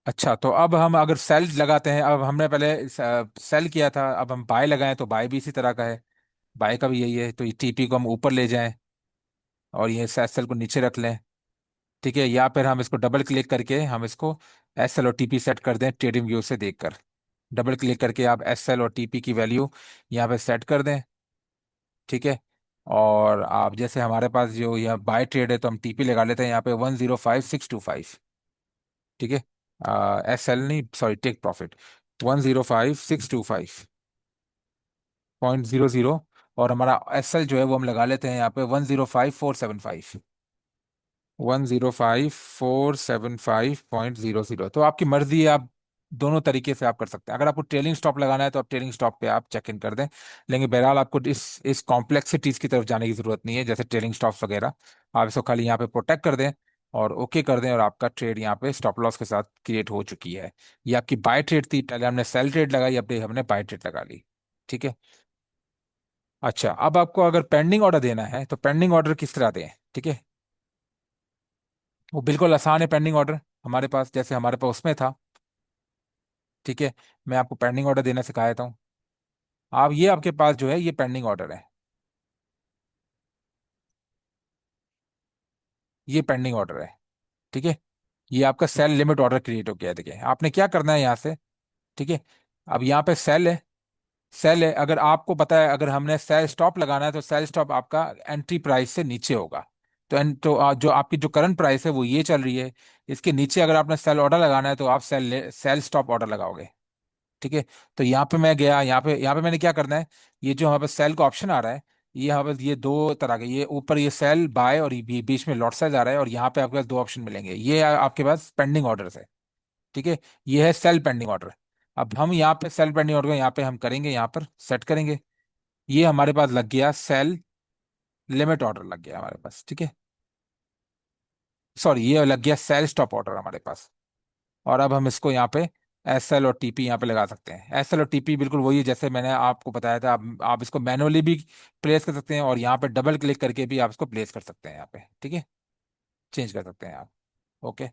अच्छा, तो अब हम अगर सेल लगाते हैं, अब हमने पहले सेल किया था, अब हम बाय लगाएं तो बाय भी इसी तरह का है। बाय का भी यही है, तो ये टीपी को हम ऊपर ले जाएं और ये सेल को नीचे रख लें। ठीक है, या फिर हम इसको डबल क्लिक करके हम इसको एस एल और टीपी सेट कर दें ट्रेडिंग व्यू से देखकर। डबल क्लिक करके आप एस एल और टीपी की वैल्यू यहाँ पे सेट कर दें। ठीक है। और आप जैसे हमारे पास जो यहाँ बाय ट्रेड है, तो हम टीपी लगा लेते हैं यहाँ पे 105625। ठीक है। एस एल नहीं, सॉरी, टेक प्रॉफिट 105625.00। और हमारा एस एल जो है वो हम लगा लेते हैं यहाँ पे 105475। 105475.00। तो आपकी मर्जी है, आप दोनों तरीके से आप कर सकते हैं। अगर आपको ट्रेलिंग स्टॉप लगाना है तो आप ट्रेलिंग स्टॉप पे आप चेक इन कर दें। लेकिन बहरहाल आपको इस कॉम्प्लेक्सिटीज की तरफ जाने की जरूरत नहीं है, जैसे ट्रेलिंग स्टॉप्स वगैरह। आप इसको खाली यहाँ पे प्रोटेक्ट कर दें और ओके कर दें, और आपका ट्रेड यहाँ पे स्टॉप लॉस के साथ क्रिएट हो चुकी है। ये आपकी बाय ट्रेड थी, पहले हमने सेल ट्रेड लगाई, अब हमने बाय ट्रेड लगा ली। ठीक है। अच्छा, अब आपको अगर पेंडिंग ऑर्डर देना है तो पेंडिंग ऑर्डर किस तरह दें? ठीक है, वो बिल्कुल आसान है पेंडिंग ऑर्डर। हमारे पास जैसे हमारे पास उसमें था। ठीक है, मैं आपको पेंडिंग ऑर्डर देना सिखा देता हूँ। आप ये आपके पास जो है ये पेंडिंग ऑर्डर है। ये पेंडिंग ऑर्डर है। ठीक है, ये आपका सेल लिमिट ऑर्डर क्रिएट हो गया है। देखिए आपने क्या करना है यहाँ से। ठीक है, अब यहाँ पे सेल है। सेल है, अगर आपको पता है, अगर हमने सेल स्टॉप लगाना है तो सेल स्टॉप आपका एंट्री प्राइस से नीचे होगा। जो आपकी जो करंट प्राइस है वो ये चल रही है, इसके नीचे अगर आपने सेल ऑर्डर लगाना है तो आप सेल स्टॉप ऑर्डर लगाओगे। ठीक है। तो यहाँ पे मैं गया, यहाँ पे मैंने क्या करना है, ये जो यहाँ पे सेल का ऑप्शन आ रहा है, ये यहाँ पे ये दो तरह के, ये ऊपर ये सेल बाय और ये बीच में लॉट साइज आ रहा है, और यहाँ पे आपके पास दो ऑप्शन मिलेंगे, ये आपके पास पेंडिंग ऑर्डर है। ठीक है, ये है सेल पेंडिंग ऑर्डर। अब हम यहाँ पे सेल पेंडिंग ऑर्डर यहाँ पे हम करेंगे, यहाँ पर सेट करेंगे। ये हमारे पास लग गया सेल लिमिट ऑर्डर लग गया हमारे पास। ठीक है, सॉरी, ये लग गया सेल स्टॉप ऑर्डर हमारे पास। और अब हम इसको यहाँ पे एस एल और टीपी यहाँ पे लगा सकते हैं। एस एल और टीपी बिल्कुल वही है जैसे मैंने आपको बताया था। आप इसको मैनुअली भी प्लेस कर सकते हैं, और यहाँ पे डबल क्लिक करके भी आप इसको प्लेस कर सकते हैं यहाँ पे। ठीक है, चेंज कर सकते हैं आप। ओके,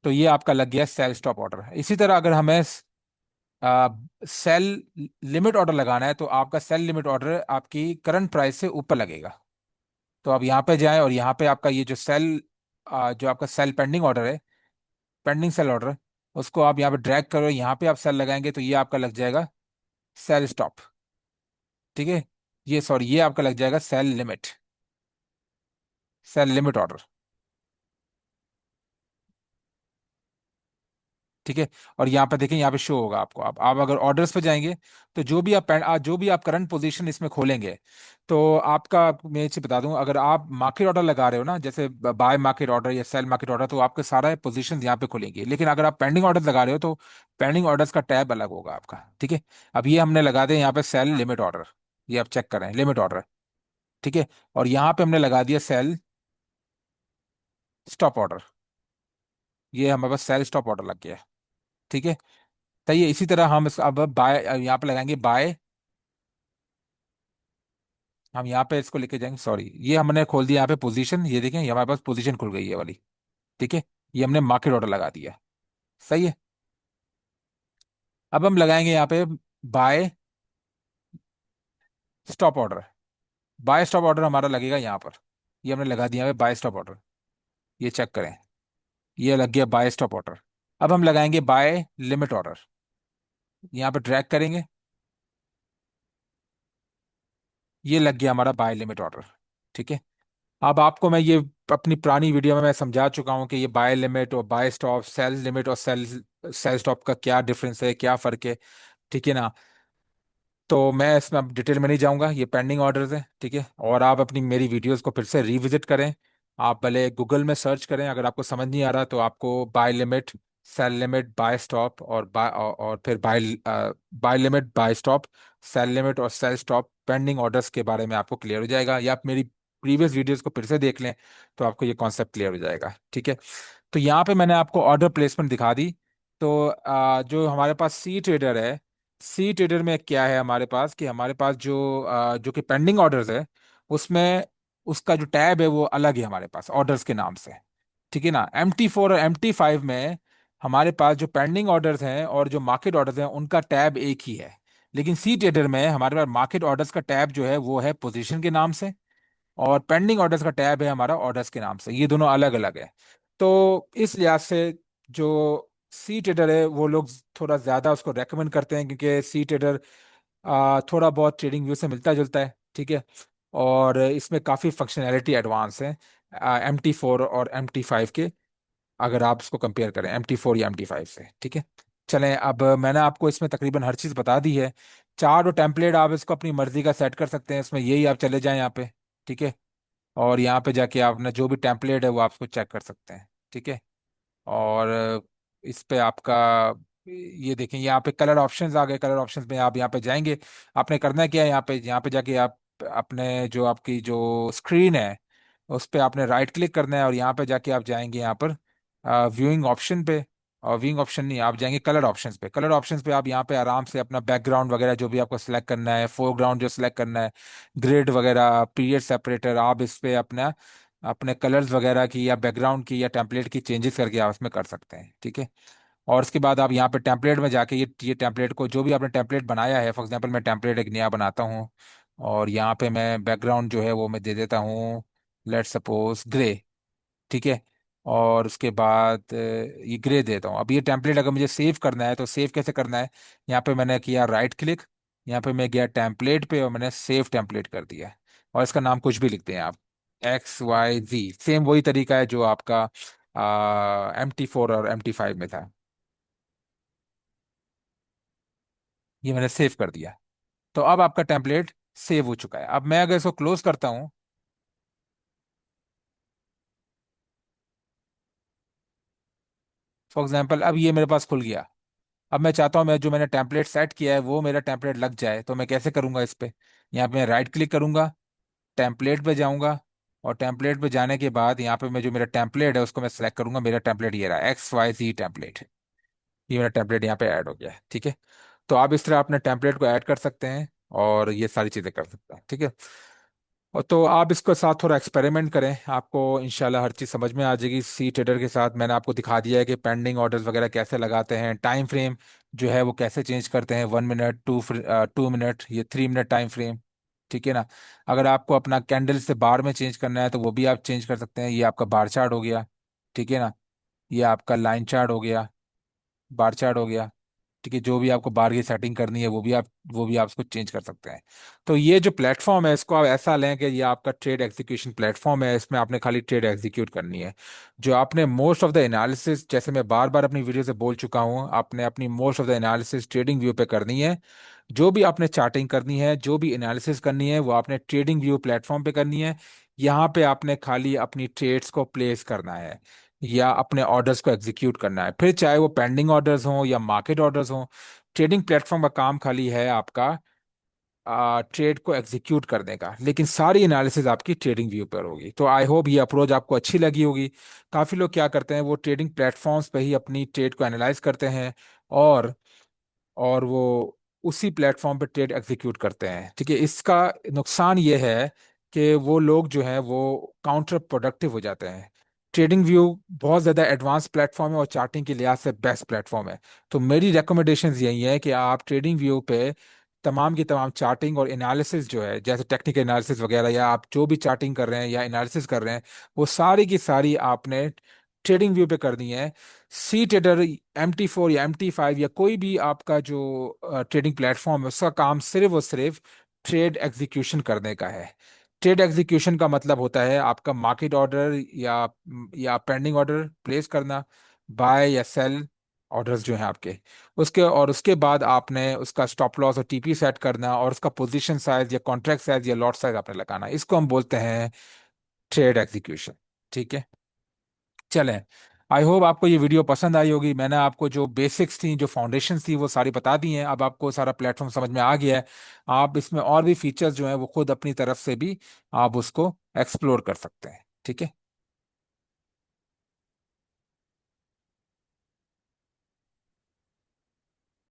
तो ये आपका लग गया सेल स्टॉप ऑर्डर। इसी तरह अगर हमें सेल लिमिट ऑर्डर लगाना है, तो आपका सेल लिमिट ऑर्डर आपकी करंट प्राइस से ऊपर लगेगा। तो आप यहाँ पे जाएं, और यहाँ पे आपका ये जो जो आपका सेल पेंडिंग ऑर्डर है, पेंडिंग सेल ऑर्डर, उसको आप यहाँ पे ड्रैग करो, यहाँ पे आप सेल लगाएंगे तो ये आपका लग जाएगा सेल स्टॉप। ठीक है, ये सॉरी, ये आपका लग जाएगा सेल लिमिट ऑर्डर। ठीक है, और यहाँ पे देखें, यहाँ पे शो होगा आपको। आप अगर ऑर्डर्स पे जाएंगे, तो जो भी आप करंट पोजीशन इसमें खोलेंगे, तो आपका, मैं ये चीज़ बता दूं, अगर आप मार्केट ऑर्डर लगा रहे हो ना, जैसे बाय मार्केट ऑर्डर या सेल मार्केट ऑर्डर, तो आपके सारा पोजीशन यहाँ पे खुलेंगे। लेकिन अगर आप पेंडिंग ऑर्डर लगा रहे हो तो पेंडिंग ऑर्डर्स का टैब अलग होगा आपका। ठीक है, अब ये हमने लगा दिया यहाँ पे सेल लिमिट ऑर्डर। ये आप चेक करें, लिमिट ऑर्डर। ठीक है, और यहाँ पे हमने लगा दिया सेल स्टॉप ऑर्डर। ये हमारे पास सेल स्टॉप ऑर्डर लग गया। ठीक है, तो ये इसी तरह हम अब बाय यहाँ पे लगाएंगे बाय। हम यहाँ पे इसको लेके जाएंगे, सॉरी, ये हमने खोल दिया यहाँ पे पोजीशन, ये देखें ये हमारे पास पोजीशन खुल गई है वाली। ठीक है, ये हमने मार्केट ऑर्डर लगा दिया। सही है। अब हम लगाएंगे यहाँ पे buy stop order. Buy stop order हमारा लगेगा यहाँ पर। ये हमने लगा दिया है बाय स्टॉप ऑर्डर। ये चेक करें, ये लग गया बाय स्टॉप ऑर्डर। अब हम लगाएंगे बाय लिमिट ऑर्डर। यहाँ पे ड्रैग करेंगे, ये लग गया हमारा बाय लिमिट ऑर्डर। ठीक है, अब आपको मैं ये अपनी पुरानी वीडियो में मैं समझा चुका हूँ कि ये बाय लिमिट और बाय स्टॉप, सेल लिमिट और सेल सेल स्टॉप का क्या डिफरेंस है, क्या फर्क है। ठीक है ना, तो मैं इसमें अब डिटेल में नहीं जाऊंगा, ये पेंडिंग ऑर्डर्स है। ठीक है, और आप अपनी मेरी वीडियोस को फिर से रिविजिट करें, आप भले गूगल में सर्च करें, अगर आपको समझ नहीं आ रहा तो आपको buy limit, sell limit, buy stop और बाय और फिर buy limit, buy stop, sell limit और सेल स्टॉप पेंडिंग ऑर्डर्स के बारे में आपको क्लियर हो जाएगा, या आप मेरी प्रीवियस वीडियोस को फिर से देख लें तो आपको ये कॉन्सेप्ट क्लियर हो जाएगा। ठीक है। तो यहाँ पे मैंने आपको ऑर्डर प्लेसमेंट दिखा दी। तो जो हमारे पास सी ट्रेडर है, सी ट्रेडर में क्या है हमारे पास, कि हमारे पास जो कि पेंडिंग ऑर्डर्स है, उसमें उसका जो टैब है वो अलग है हमारे पास ऑर्डर्स के नाम से। ठीक है ना। MT4 और MT5 में हमारे पास जो पेंडिंग ऑर्डर्स हैं और जो मार्केट ऑर्डर्स हैं उनका टैब एक ही है। लेकिन सी ट्रेडर में हमारे पास मार्केट ऑर्डर्स का टैब जो है वो है पोजीशन के नाम से, और पेंडिंग ऑर्डर्स का टैब है हमारा ऑर्डर्स के नाम से। ये दोनों अलग अलग है। तो इस लिहाज से जो सी ट्रेडर है वो लोग थोड़ा ज्यादा उसको रेकमेंड करते हैं, क्योंकि सी ट्रेडर थोड़ा बहुत ट्रेडिंग व्यू से मिलता जुलता है। ठीक है। और इसमें काफ़ी फंक्शनैलिटी एडवांस है MT4 और MT5 के, अगर आप इसको कंपेयर करें MT4 या MT5 से। ठीक है। चलें, अब मैंने आपको इसमें तकरीबन हर चीज़ बता दी है। चार टेम्पलेट आप इसको अपनी मर्जी का सेट कर सकते हैं इसमें, यही आप चले जाएं यहाँ पे। ठीक है। और यहाँ पे जाके आपने जो भी टेम्पलेट है वो आप उसको चेक कर सकते हैं। ठीक है। और इस पे आपका ये देखें, यहाँ पे कलर ऑप्शंस आ गए। कलर ऑप्शंस में आप यहाँ पे जाएंगे। आपने करना क्या है, यहाँ पे जाके आप अपने जो आपकी जो स्क्रीन है उस पे आपने राइट क्लिक करना है, और यहाँ पे जाके आप जाएंगे यहाँ पर व्यूइंग ऑप्शन पे। और व्यूइंग ऑप्शन नहीं, आप जाएंगे कलर ऑप्शंस पे। कलर ऑप्शंस पे आप यहाँ पे आराम से अपना बैकग्राउंड वगैरह जो भी आपको सिलेक्ट करना है, फोरग्राउंड जो सिलेक्ट करना है, ग्रिड वगैरह, पीरियड सेपरेटर, आप इस पे अपना अपने कलर्स वगैरह की या बैकग्राउंड की या टेम्पलेट की चेंजेस करके आप उसमें कर सकते हैं। ठीक है। और उसके बाद आप यहाँ पे टेम्पलेट में जाके ये टेम्पलेट को, जो भी आपने टेम्पलेट बनाया है, फॉर एग्जांपल मैं टेम्पलेट एक नया बनाता हूँ, और यहाँ पे मैं बैकग्राउंड जो है वो मैं दे देता हूँ, लेट्स सपोज ग्रे। ठीक है। और उसके बाद ये ग्रे देता हूँ। अब ये टेम्पलेट अगर मुझे सेव करना है तो सेव कैसे करना है, यहाँ पे मैंने किया राइट क्लिक, यहाँ पे मैं गया टेम्पलेट पे और मैंने सेव टेम्पलेट कर दिया। और इसका नाम कुछ भी लिखते हैं आप, XYZ, सेम वही तरीका है जो आपका MT4 और MT5 में था। ये मैंने सेव कर दिया। तो अब आपका टेम्पलेट सेव हो चुका है। अब मैं अगर इसको क्लोज करता हूँ, फॉर एग्जाम्पल अब ये मेरे पास खुल गया। अब मैं चाहता हूँ मैं जो मैंने टेम्पलेट सेट किया है वो मेरा टेम्पलेट लग जाए, तो मैं कैसे करूंगा इस पे, यहाँ पे मैं राइट क्लिक करूंगा, टेम्पलेट पे जाऊंगा, और टेम्पलेट पे जाने के बाद यहाँ पे मैं जो मेरा टेम्पलेट है उसको मैं सेलेक्ट करूंगा। मेरा टेम्पलेट ये रहा, XYZ टेम्पलेट। ये मेरा टेम्पलेट यहाँ पे ऐड हो गया है। ठीक है। तो आप इस तरह अपने टेम्पलेट को ऐड कर सकते हैं और ये सारी चीज़ें कर सकते हैं। ठीक है। और तो आप इसके साथ थोड़ा एक्सपेरिमेंट करें, आपको इंशाल्लाह हर चीज़ समझ में आ जाएगी। सी ट्रेडर के साथ मैंने आपको दिखा दिया है कि पेंडिंग ऑर्डर्स वगैरह कैसे लगाते हैं, टाइम फ्रेम जो है वो कैसे चेंज करते हैं, 1 मिनट, 2 मिनट, ये 3 मिनट टाइम फ्रेम। ठीक है ना। अगर आपको अपना कैंडल से बार में चेंज करना है तो वो भी आप चेंज कर सकते हैं। ये आपका बार चार्ट हो गया। ठीक है ना। ये आपका लाइन चार्ट हो गया, बार चार्ट हो गया। ठीक है। जो भी आपको बार की सेटिंग करनी है वो भी आप इसको चेंज कर सकते हैं। तो ये जो प्लेटफॉर्म है इसको आप ऐसा लें कि ये आपका ट्रेड एग्जीक्यूशन प्लेटफॉर्म है, इसमें आपने खाली ट्रेड एग्जीक्यूट करनी है। जो आपने मोस्ट ऑफ द एनालिसिस, जैसे मैं बार बार अपनी वीडियो से बोल चुका हूँ, आपने अपनी most of the analysis trading view पे करनी है। जो भी आपने चार्टिंग करनी है, जो भी एनालिसिस करनी है वो आपने ट्रेडिंग व्यू प्लेटफॉर्म पे करनी है। यहाँ पे आपने खाली अपनी ट्रेड्स को प्लेस करना है या अपने ऑर्डर्स को एग्जीक्यूट करना है, फिर चाहे वो पेंडिंग ऑर्डर्स हों या मार्केट ऑर्डर्स हों। ट्रेडिंग प्लेटफॉर्म का काम खाली है आपका ट्रेड को एग्जीक्यूट करने का, लेकिन सारी एनालिसिस आपकी ट्रेडिंग व्यू पर होगी। तो आई होप ये अप्रोच आपको अच्छी लगी होगी। काफ़ी लोग क्या करते हैं, वो ट्रेडिंग प्लेटफॉर्म्स पे ही अपनी ट्रेड को एनालाइज करते हैं, और और वो उसी प्लेटफॉर्म पे ट्रेड एग्जीक्यूट करते हैं। ठीक है। इसका नुकसान ये है कि वो लोग जो हैं वो काउंटर प्रोडक्टिव हो जाते हैं। ट्रेडिंग व्यू बहुत ज़्यादा एडवांस प्लेटफॉर्म है और चार्टिंग के लिहाज से बेस्ट प्लेटफॉर्म है। तो मेरी रिकमेंडेशंस यही है कि आप ट्रेडिंग व्यू पे तमाम की तमाम चार्टिंग और एनालिसिस जो है, जैसे टेक्निकल एनालिसिस वगैरह, या आप जो भी चार्टिंग कर रहे हैं या एनालिसिस कर रहे हैं, वो सारी की सारी आपने ट्रेडिंग व्यू पे करनी है। सी ट्रेडर, MT4 या MT5 या कोई भी आपका जो ट्रेडिंग प्लेटफॉर्म है, उसका काम सिर्फ और सिर्फ ट्रेड एग्जीक्यूशन करने का है। ट्रेड एग्जीक्यूशन का मतलब होता है आपका मार्केट ऑर्डर या पेंडिंग ऑर्डर प्लेस करना, बाय या सेल ऑर्डर्स जो हैं आपके, उसके बाद आपने उसका स्टॉप लॉस और TP सेट करना, और उसका पोजीशन साइज या कॉन्ट्रैक्ट साइज या लॉट साइज आपने लगाना। इसको हम बोलते हैं ट्रेड एग्जीक्यूशन। ठीक है, चले। आई होप आपको ये वीडियो पसंद आई होगी। मैंने आपको जो बेसिक्स थी, जो फाउंडेशंस थी, वो सारी बता दी हैं। अब आपको सारा प्लेटफॉर्म समझ में आ गया है। आप इसमें और भी फीचर्स जो हैं वो खुद अपनी तरफ से भी आप उसको एक्सप्लोर कर सकते हैं। ठीक है।